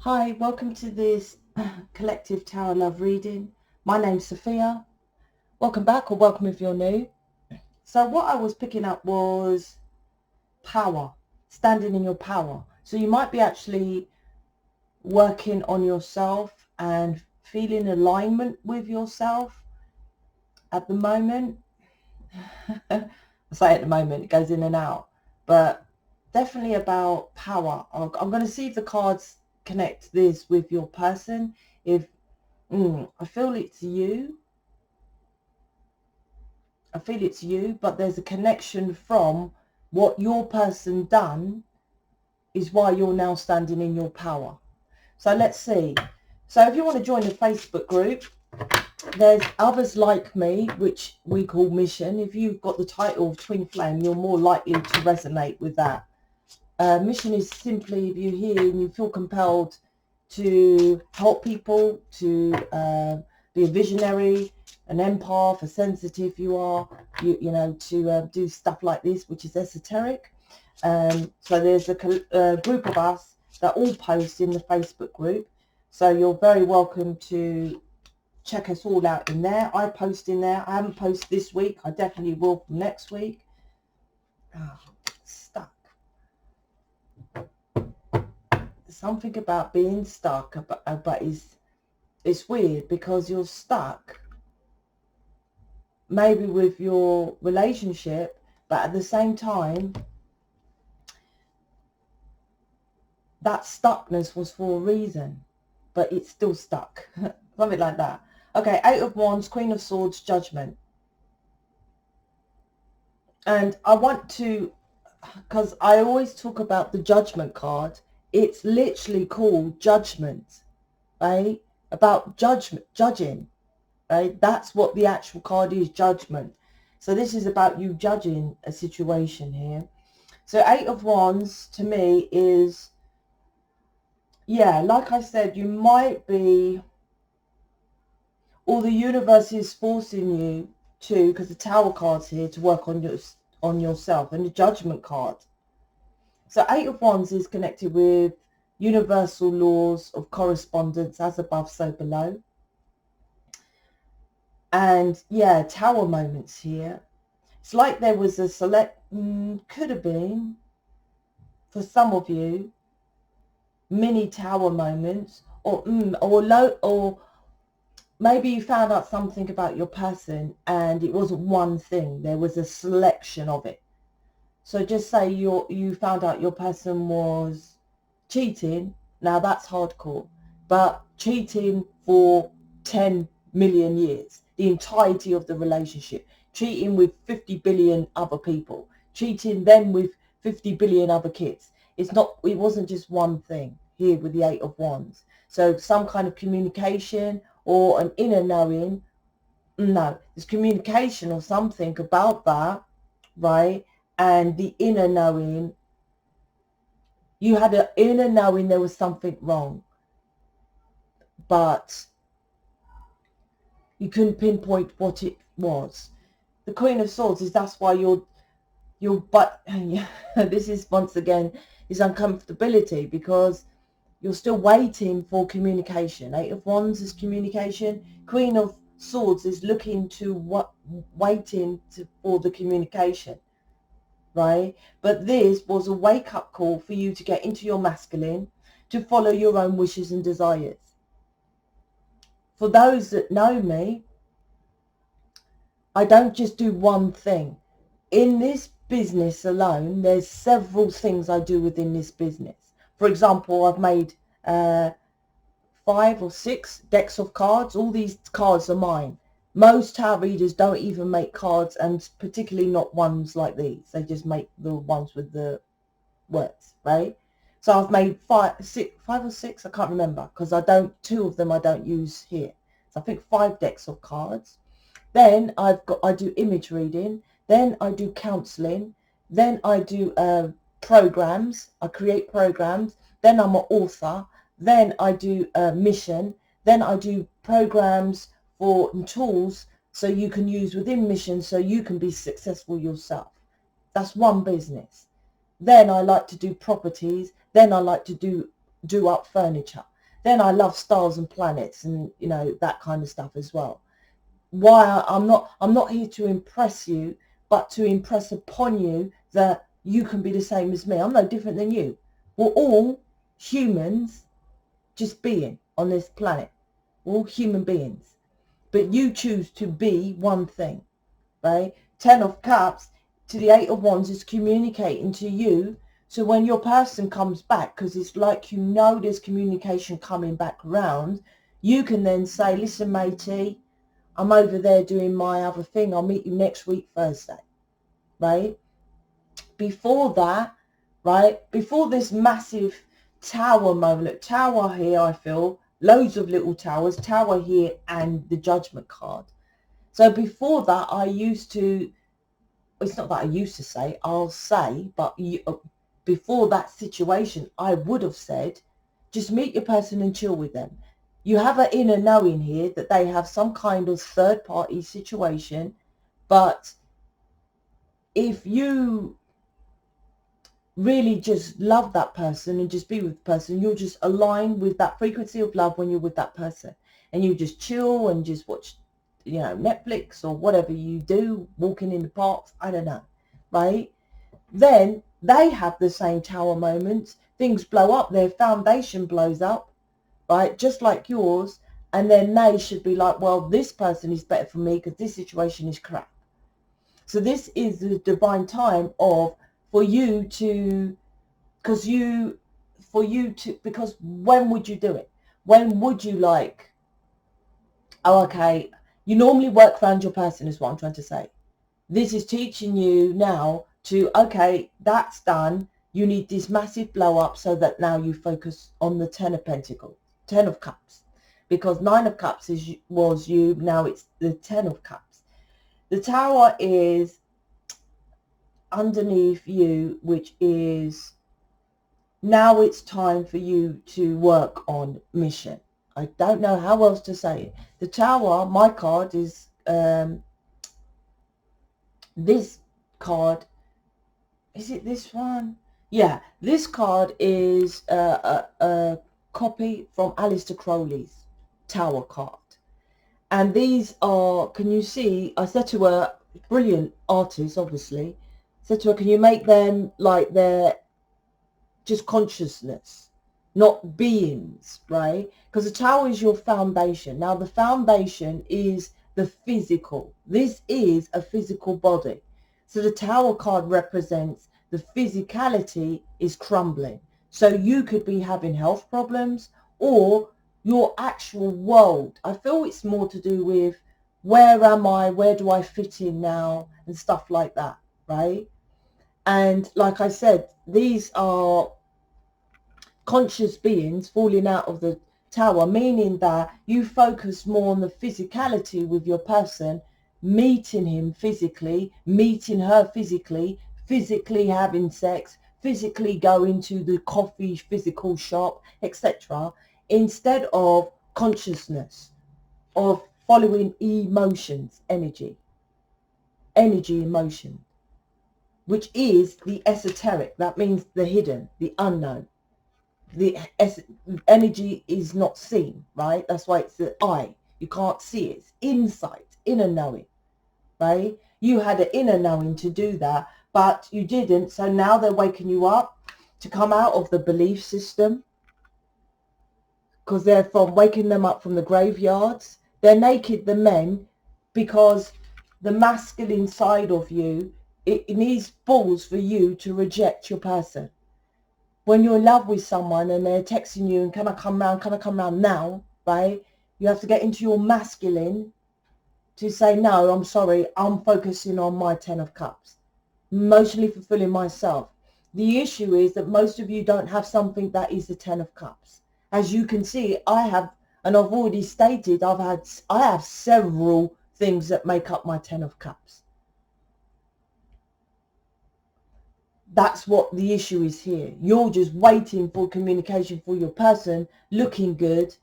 Hi, welcome to this collective Tower Love reading. My name's Sophia. Welcome back, or welcome if you're new. So what I was picking up was power, standing in your power. So you might be actually working on yourself and feeling alignment with yourself at the moment. I say at the moment, it goes in and out, but definitely about power. I'm going to see if the cards connect this with your person. If I feel it's you. I feel it's you, but there's a connection from what your person done is why you're now standing in your power. So let's see. So if you want to join the Facebook group, there's others like me, which we call Mission. If you've got the title of Twin Flame, you're more likely to resonate with that. Mission is simply if you're here and you feel compelled to help people, to be a visionary, an empath, a sensitive you are, you know, to do stuff like this, which is esoteric. So there's a group of us that all post in the Facebook group. So you're very welcome to check us all out in there. I post in there. I haven't posted this week. I definitely will from next week. Oh, stuck. Something about being stuck, but it's weird because you're stuck maybe with your relationship, but at the same time that stuckness was for a reason, but it's still stuck. Something like that. Okay, 8 of Wands, Queen of Swords, Judgment. And I want to, because I always talk about the Judgment card, it's literally called Judgment, right? About judging, right? That's what the actual card is, Judgment. So this is about you judging a situation here. So 8 of Wands to me is, yeah, like I said, you might be, or the universe is forcing you to, because the Tower card's here, to work on yourself, and the Judgment card. So 8 of Wands is connected with universal laws of correspondence, as above, so below. And yeah, Tower moments here. It's like there was a could have been, for some of you, mini Tower moments, or maybe you found out something about your person and it wasn't one thing, there was a selection of it. So just say you found out your person was cheating. Now that's hardcore, but cheating for 10 million years, the entirety of the relationship, cheating with 50 billion other people, cheating then with 50 billion other kids. It wasn't just one thing here with the 8 of Wands. So some kind of communication or an inner knowing. No, there's communication or something about that, right? And the inner knowing, you had an inner knowing there was something wrong, but you couldn't pinpoint what it was. The Queen of Swords is, that's why but this is once again is uncomfortability, because you're still waiting for communication. 8 of Wands is communication. Queen of Swords is looking to for the communication, right? But this was a wake-up call for you to get into your masculine, to follow your own wishes and desires. For those that know me, I don't just do one thing. In this business alone, there's several things I do within this business. For example, I've made 5 or 6 decks of cards. All these cards are mine. Most tarot readers don't even make cards, and particularly not ones like these. They just make the ones with the words, right? So I've made 5 or 6, I can't remember, because 2 of them I don't use here. So I think 5 decks of cards. Then I do image reading. Then I do counseling. Then I do programs. I create programs. Then I'm an author. Then I do mission. Then I do programs and tools so you can use within mission so you can be successful yourself. That's one business. Then I like to do properties. Then I like to do up furniture. then I love stars and planets and, you know, that kind of stuff as well. Why I'm not here to impress you, but to impress upon you that you can be the same as me. I'm no different than you. We're all humans just being on this planet. We're all human beings. But you choose to be one thing, right? 10 of Cups to the 8 of Wands is communicating to you. So when your person comes back, because it's like, you know, there's communication coming back around, you can then say, listen, matey, I'm over there doing my other thing. I'll meet you next week, Thursday, right? Before that, right, before this massive tower moment, look, tower here, I feel, loads of little towers, tower here, and the Judgment card. So before that, I used to, it's not that I used to say, I'll say, but before that situation, I would have said, just meet your person and chill with them. You have an inner knowing here that they have some kind of third party situation, but if you really just love that person and just be with the person, you'll just align with that frequency of love when you're with that person, and you just chill and just watch, you know, Netflix or whatever you do, walking in the parks, I don't know, right? Then they have the same tower moments, things blow up, their foundation blows up, right, just like yours, and then they should be like, well, this person is better for me because this situation is crap. So this is the divine time of, for you to, because when would you do it? When would you like, oh, okay, you normally work around your person is what I'm trying to say. This is teaching you now to, okay, that's done. You need this massive blow up so that now you focus on the 10 of Pentacles, 10 of Cups, because 9 of Cups was you, now it's the 10 of Cups. The Tower is underneath you, which is, now it's time for you to work on mission. I don't know how else to say it. The Tower, my card is, this card, is it this one? Yeah, this card is a copy from Aleister Crowley's Tower card. And these are, can you see, I said to her, brilliant artist, obviously, said to her, can you make them like they're just consciousness, not beings, right? Because the Tower is your foundation. Now, the foundation is the physical. This is a physical body. So the Tower card represents the physicality is crumbling. So you could be having health problems, or your actual world. I feel it's more to do with, where am I? Where do I fit in now? And stuff like that, right? And like I said, these are conscious beings falling out of the Tower, meaning that you focus more on the physicality with your person, meeting him physically, meeting her physically, physically having sex, physically going to the coffee physical shop, etc., instead of consciousness, of following emotions, energy, emotion, which is the esoteric. That means the hidden, the unknown. The energy is not seen, right? That's why it's the eye. You can't see it. It's insight, inner knowing, right? You had an inner knowing to do that, but you didn't. So now they're waking you up to come out of the belief system, because they're from waking them up from the graveyards. They're naked, the men, because the masculine side of you, it needs balls for you to reject your person. When you're in love with someone and they're texting you and can I come round now, right? You have to get into your masculine to say, no, I'm sorry, I'm focusing on my 10 of Cups, emotionally fulfilling myself. The issue is that most of you don't have something that is the 10 of Cups. As you can see, I have, and I've already stated, I have several things that make up my 10 of Cups. That's what the issue is here. You're just waiting for communication for your person, looking good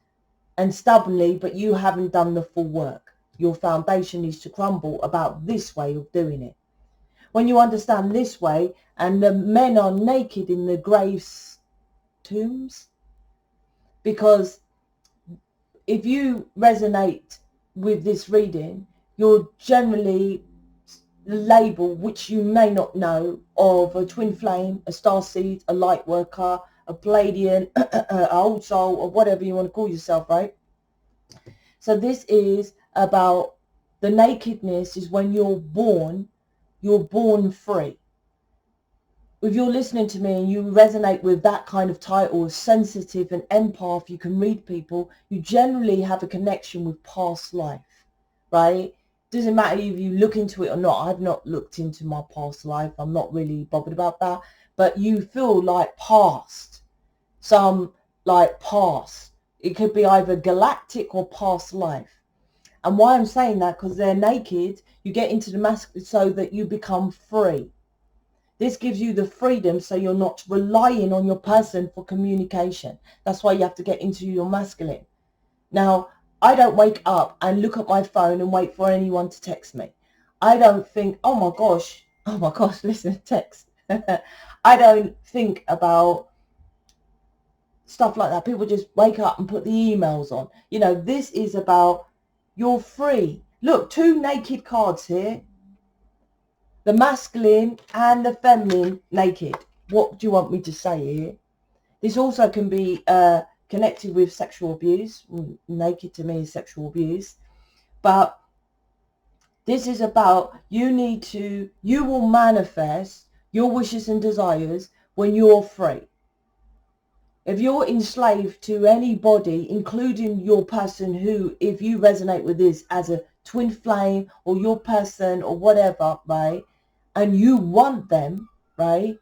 and stubbornly, but you haven't done the full work. Your foundation needs to crumble about this way of doing it. When you understand this way, and the men are naked in the graves, tombs, because if you resonate with this reading, you're generally the label, which you may not know, of a twin flame, a starseed, a light worker, a Palladian, a old soul, or whatever you want to call yourself, right? So this is about the nakedness is when you're born free. If you're listening to me and you resonate with that kind of title, sensitive and empath, you can read people, you generally have a connection with past life, right? Doesn't matter if you look into it or not. I've not looked into my past life. I'm not really bothered about that. But you feel like past, some like past. It could be either galactic or past life. And why I'm saying that, because they're naked, you get into the masculine so that you become free. This gives you the freedom so you're not relying on your person for communication. That's why you have to get into your masculine. Now, I don't wake up and look at my phone and wait for anyone to text me. I don't think, oh my gosh, listen, text. I don't think about stuff like that. People just wake up and put the emails on. You know, this is about you're free. Look, 2 naked cards here. The masculine and the feminine naked. What do you want me to say here? This also can be connected with sexual abuse. Naked to me is sexual abuse. But this is about you will manifest your wishes and desires when you're free. If you're enslaved to anybody, including your person who, if you resonate with this as a twin flame or your person or whatever, right, and you want them, right,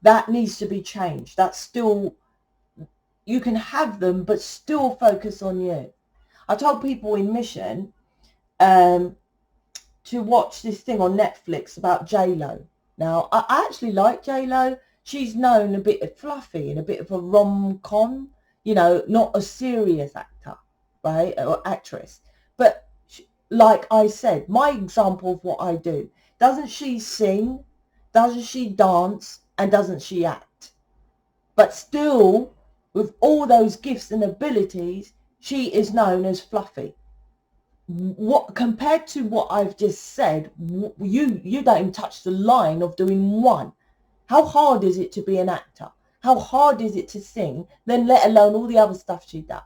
that needs to be changed. That's still, you can have them, but still focus on you. I told people in Mission to watch this thing on Netflix about J-Lo. Now, I actually like J-Lo. She's known a bit fluffy and a bit of a rom-com, you know, not a serious actor, right, or actress. But like I said, my example of what I do, doesn't she sing, doesn't she dance, and doesn't she act? But still, with all those gifts and abilities, she is known as fluffy. What compared to what I've just said, you don't even touch the line of doing one. How hard is it to be an actor? How hard is it to sing? Then let alone all the other stuff she does.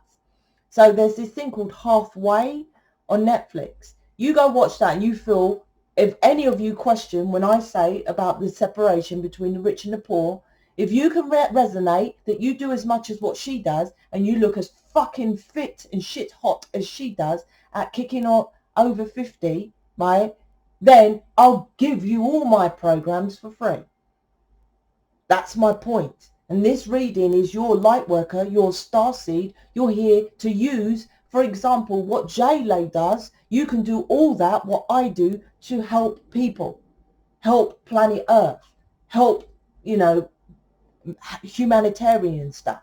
So there's this thing called Halfway on Netflix. You go watch that and you feel, if any of you question when I say about the separation between the rich and the poor, if you can resonate that you do as much as what she does and you look as fucking fit and shit hot as she does at kicking on over 50, right, then I'll give you all my programs for free. That's my point. And this reading is your light worker, your starseed. You're here to use, for example, what J-Lo does. You can do all that, what I do, to help people, help planet Earth, help, you know, humanitarian stuff.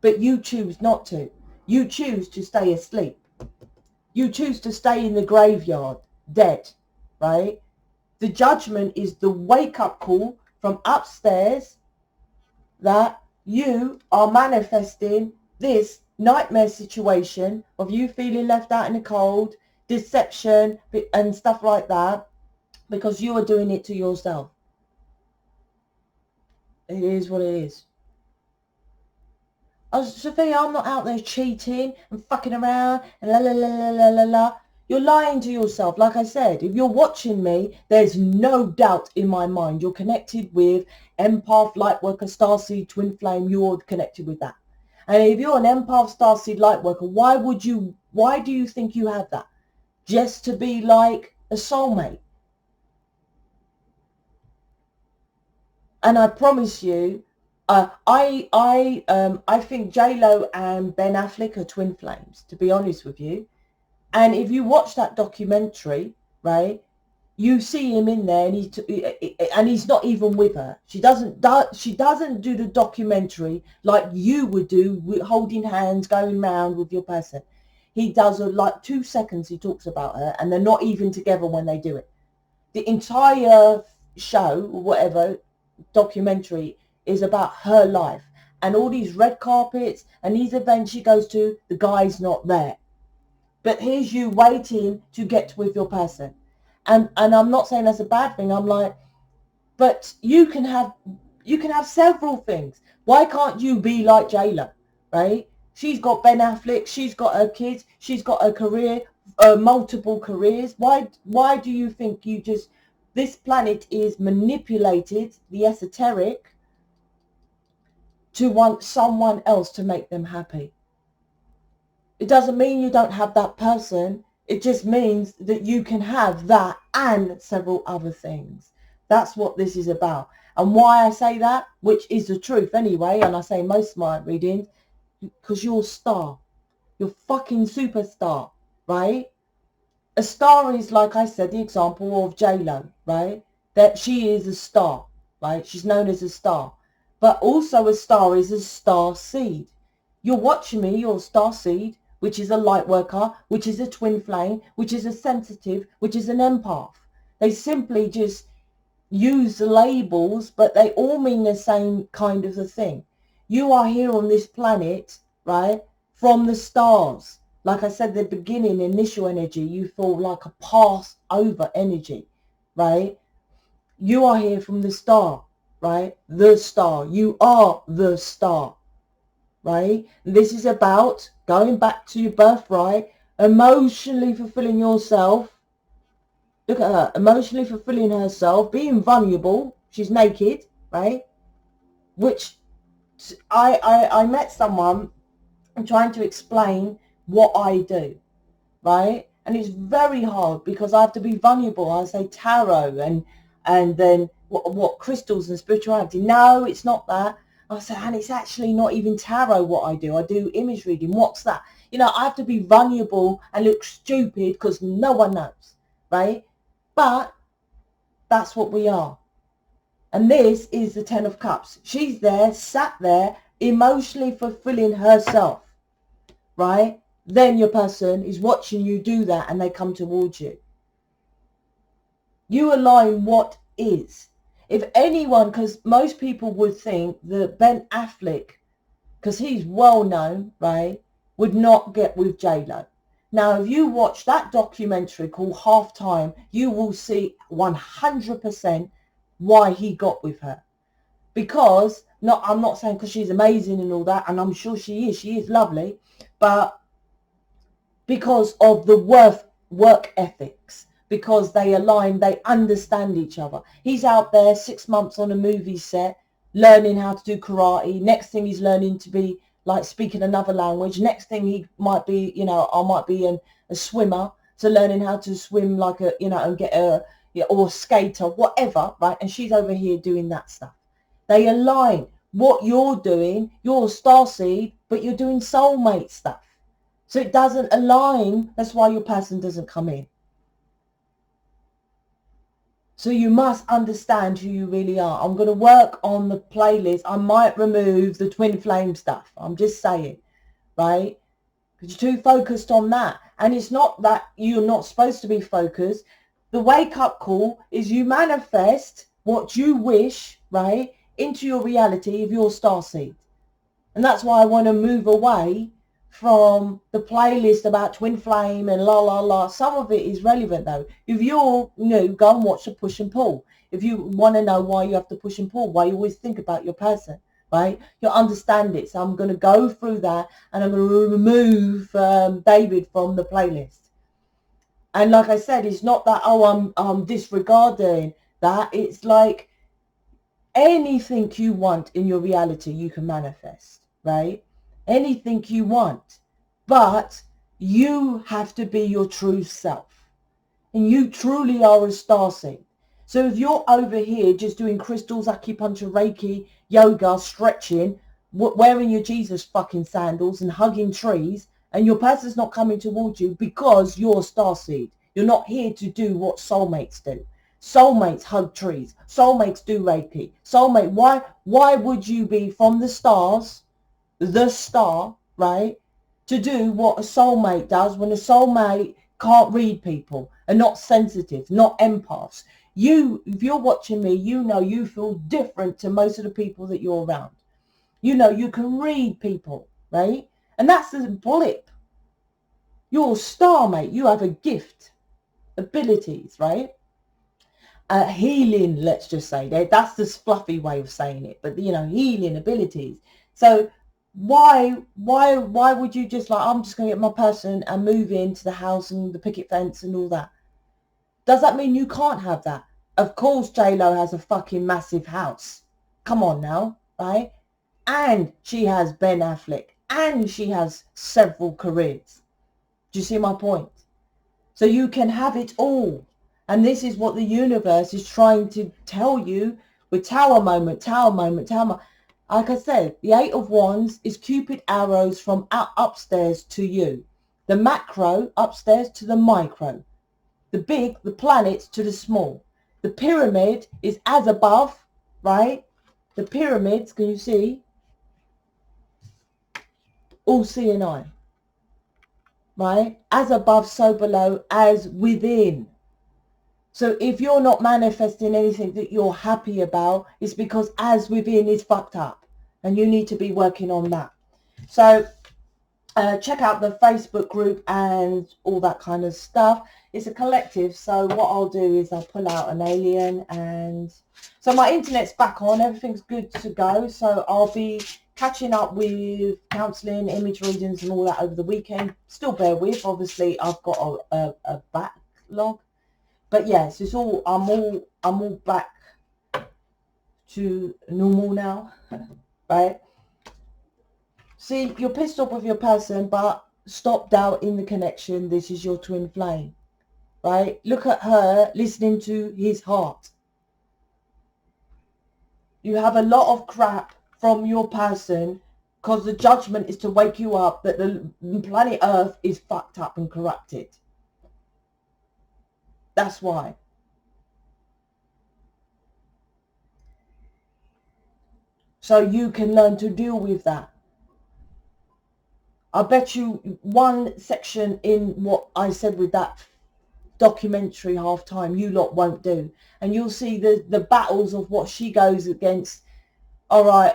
But you choose not to. You choose to stay asleep. You choose to stay in the graveyard, dead, right? The judgment is the wake-up call from upstairs that you are manifesting this nightmare situation of you feeling left out in the cold, deception and stuff like that, because you are doing it to yourself. It is what it is. Oh, Sophia, I'm not out there cheating and fucking around and la la la la la la la. You're lying to yourself. Like I said, if you're watching me, there's no doubt in my mind you're connected with empath, lightworker, starseed, twin flame. You're connected with that. And if you're an empath, starseed, lightworker, why do you think you have that? Just to be like a soulmate. And I promise you, I think J-Lo and Ben Affleck are twin flames, to be honest with you. And if you watch that documentary, right, you see him in there, and he's not even with her. She doesn't do the documentary like you would do, with holding hands, going round with your person. He does like 2 seconds. He talks about her, and they're not even together when they do it. The entire show, or whatever documentary, is about her life and all these red carpets and these events she goes to. The guy's not there. But here's you waiting to get with your person. And I'm not saying that's a bad thing. I'm like, but you can have several things. Why can't you be like J-Lo, right? She's got Ben Affleck, she's got her kids, she's got a career, multiple careers. Why do you think this planet is manipulated, the esoteric, to want someone else to make them happy? It doesn't mean you don't have that person. It just means that you can have that and several other things. That's what this is about. And why I say that, which is the truth anyway, and I say most of my readings, because you're a star. You're fucking superstar, right? A star is, like I said, the example of J-Lo, right? That she is a star, right? She's known as a star. But also a star is a star seed. You're watching me, you're a star seed, which is a light worker, which is a twin flame, which is a sensitive, which is an empath. They simply just use the labels, but they all mean the same kind of a thing. You are here on this planet, right, from the stars. Like I said, the beginning, initial energy, you feel like a passed over energy, right? You are here from the star, right? The star. You are the star, right? This is about going back to your birthright, emotionally fulfilling yourself. Look at her, emotionally fulfilling herself, being vulnerable. She's naked, right? Which I met someone trying to explain what I do, right? And it's very hard because I have to be vulnerable. I say tarot and then what crystals and spirituality. No, it's not that. I say, and it's actually not even tarot what I do. I do image reading. What's that? You know, I have to be vulnerable and look stupid because no one knows, right? But that's what we are. And this is the Ten of Cups. She's there, sat there, emotionally fulfilling herself, right? Then your person is watching you do that and they come towards you. You align what is. If anyone, because most people would think that Ben Affleck, because he's well known, right, would not get with J-Lo. Now, if you watch that documentary called Halftime, you will see 100% why he got with her. Because, I'm not saying because she's amazing and all that, and I'm sure she is lovely, but because of the work ethics, because they align, they understand each other. He's out there 6 months on a movie set, learning how to do karate. Next thing he's learning to be like speaking another language. Next thing he might be, I might be a swimmer, so learning how to swim like and get or skater, whatever, right? And she's over here doing that stuff. They align. What you're doing, you're a starseed, but you're doing soulmate stuff. So it doesn't align. That's why your person doesn't come in. So you must understand who you really are. I'm going to work on the playlist. I might remove the twin flame stuff. I'm just saying, right? Because you're too focused on that. And it's not that you're not supposed to be focused. The wake up call is you manifest what you wish, right, into your reality of your starseed. And that's why I want to move away from the playlist about twin flame and la la la. Some of it is relevant though. If you're go and watch the push and pull. If you want to know why you have to push and pull, why you always think about your person, right? You'll understand it. So I'm going to go through that and I'm going to remove David from the playlist. And like I said, it's not that I'm disregarding that. It's like anything you want in your reality you can manifest, right? Anything you want, but you have to be your true self, and you truly are a starseed. So if you're over here just doing crystals, acupuncture, reiki, yoga, stretching, wearing your Jesus fucking sandals and hugging trees, and your person's not coming towards you because you're a starseed, you're not here to do what soulmates do. Soulmates hug trees, soulmates do reiki. Soulmate, why would you be from the stars, the star, right, to do what a soulmate does when a soulmate can't read people, are not sensitive, not empaths? If you're watching me, you feel different to most of the people that you're around. You can read people, right? And that's a blip. You're a star, mate. You have a gift, abilities, right? Healing, let's just say. That's this fluffy way of saying it, but you know, healing abilities. So why would you just like, I'm just gonna get my person and move into the house and the picket fence and all that? Does that mean you can't have that? Of course J-Lo has a fucking massive house. Come on now, right? And she has Ben Affleck, and she has several careers. Do you see my point? So you can have it all. And this is what the universe is trying to tell you with Tower Moment, Tower Moment, Tower Moment. Like I said, the Eight of Wands is Cupid arrows from upstairs to you. The macro upstairs to the micro. The big, the planets to the small. The pyramid is as above, right? The pyramids, can you see? All seeing eye, right? As above, so below, as within. So if you're not manifesting anything that you're happy about, it's because as within is fucked up, and you need to be working on that. So check out the Facebook group and all that kind of stuff. It's a collective, so what I'll do is I'll pull out an alien, and so my internet's back on, everything's good to go. So I'll be catching up with counselling, image readings and all that over the weekend. Still bear with, obviously I've got a backlog, but yes, it's all I'm all back to normal now. Right? See, you're pissed off with your person, but stop doubting the connection. This is your twin flame, right? Look at her listening to his heart. You have a lot of crap from your person because the judgment is to wake you up that the planet Earth is fucked up and corrupted. That's why. So you can learn to deal with that. I bet you one section in what I said with that documentary Halftime you lot won't do, and you'll see the battles of what she goes against. All right,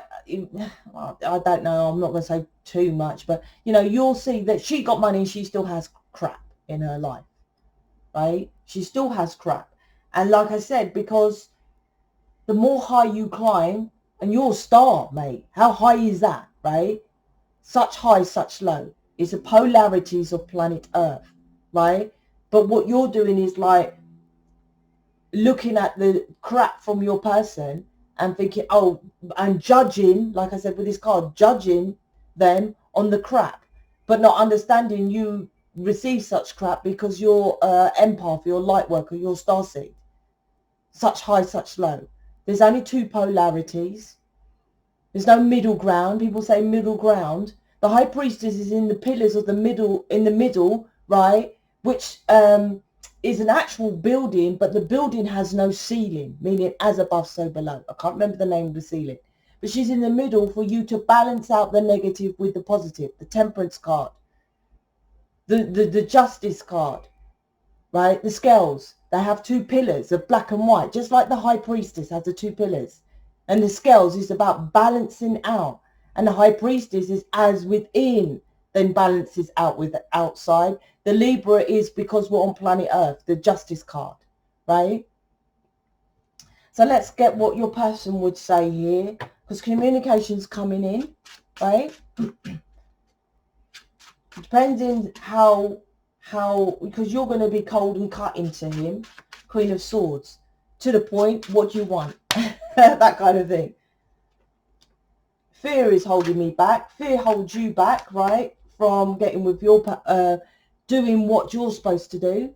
I don't know, I'm not going to say too much, but you know, you'll see that she got money, she still has crap in her life, right? She still has crap. And like I said, because the more high you climb, and you're a star, mate, how high is that, right? Such high, such low. It's the polarities of planet Earth, right? But what you're doing is like looking at the crap from your person and thinking, oh, and judging, like I said with this card, judging them on the crap, but not understanding you receive such crap because you're empath, you're light worker, you're starseed. Such high, such low. There's only two polarities. There's no middle ground. People say middle ground. The high priestess is in the pillars of the middle, right? Which is an actual building, but the building has no ceiling, meaning as above, so below. I can't remember the name of the ceiling. But she's in the middle for you to balance out the negative with the positive. The temperance card. The justice card, right? The scales. They have two pillars of black and white, just like the high priestess has the two pillars. And the scales is about balancing out. And the high priestess is as within, then balances out with the outside. The Libra is because we're on planet Earth, the justice card, right? So let's get what your person would say here, because communication's coming in, right? Depending how, because you're going to be cold and cutting to him, Queen of Swords, to the point, what do you want? That kind of thing. Fear is holding me back. Fear holds you back, right? From getting with your, doing what you're supposed to do.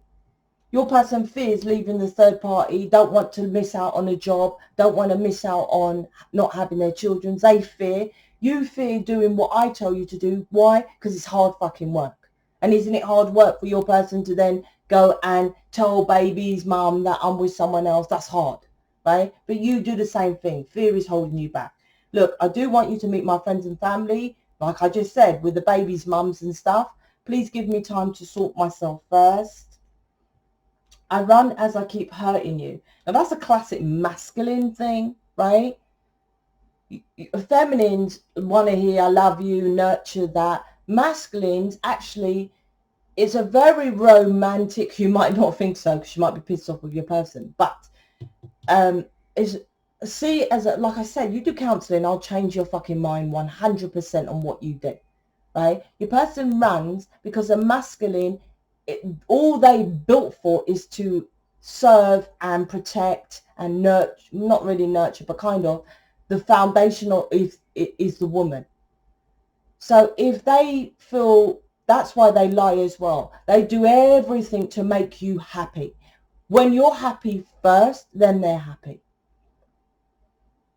Your person fears leaving the third party, don't want to miss out on a job, don't want to miss out on not having their children. They fear. You fear doing what I tell you to do. Why? Because it's hard fucking work. And isn't it hard work for your person to then go and tell baby's mum that I'm with someone else? That's hard, right? But you do the same thing. Fear is holding you back. Look, I do want you to meet my friends and family, like I just said, with the baby's mums and stuff. Please give me time to sort myself first. I run as I keep hurting you. Now, that's a classic masculine thing, right? Feminines want to hear, I love you, nurture that. Masculines actually it's a very romantic, you might not think so because you might be pissed off with your person, but is see it as a, like I said, you do counseling, I'll change your fucking mind 100% on what you do, right? Your person runs because a masculine, all they built for is to serve and protect and nurture, not really nurture, but kind of, the foundational is the woman. So if they feel, that's why they lie as well. They do everything to make you happy. When you're happy first, then they're happy.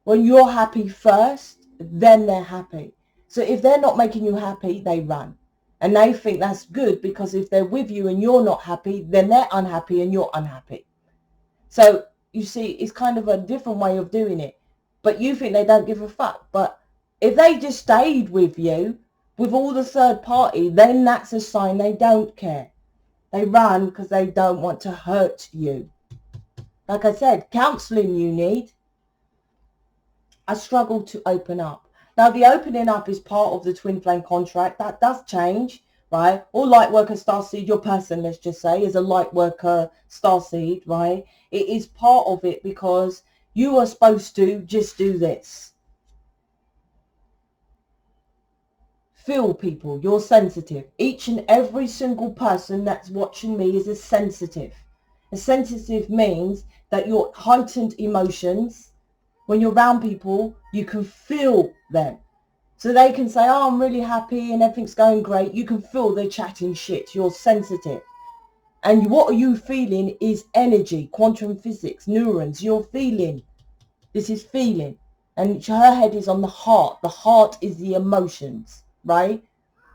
When you're happy first, then they're happy. So if they're not making you happy, they run. And they think that's good because if they're with you and you're not happy, then they're unhappy and you're unhappy. So you see, it's kind of a different way of doing it. But you think they don't give a fuck. But if they just stayed with you, with all the third party, then that's a sign they don't care. They run because they don't want to hurt you. Like I said, counselling you need. I struggle to open up. Now, the opening up is part of the twin flame contract. That does change, right? All light worker starseed, your person, let's just say, is a light worker starseed, right? It is part of it because you are supposed to just do this. Feel, people, you're sensitive. Each and every single person that's watching me is a sensitive. A sensitive means that your heightened emotions, when you're around people, you can feel them. So they can say, oh, I'm really happy and everything's going great. You can feel they're chatting shit. You're sensitive. And what are you feeling is energy, quantum physics, neurons. You're feeling. This is feeling. And her head is on the heart. The heart is the emotions, right?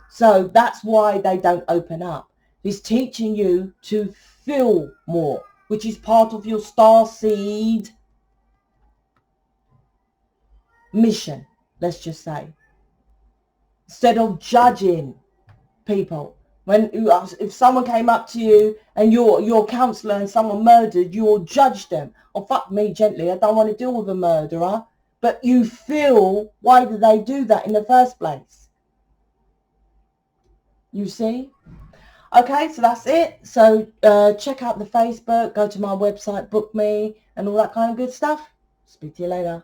So that's why they don't open up. It's teaching you to feel more, which is part of your starseed mission, let's just say. Instead of judging people. If someone came up to you and you're a counsellor and someone murdered, you'll judge them. Oh, fuck me gently, I don't want to deal with a murderer. But you feel, why did they do that in the first place? You see? Okay, so that's it. So check out the Facebook, go to my website, book me, and all that kind of good stuff. Speak to you later.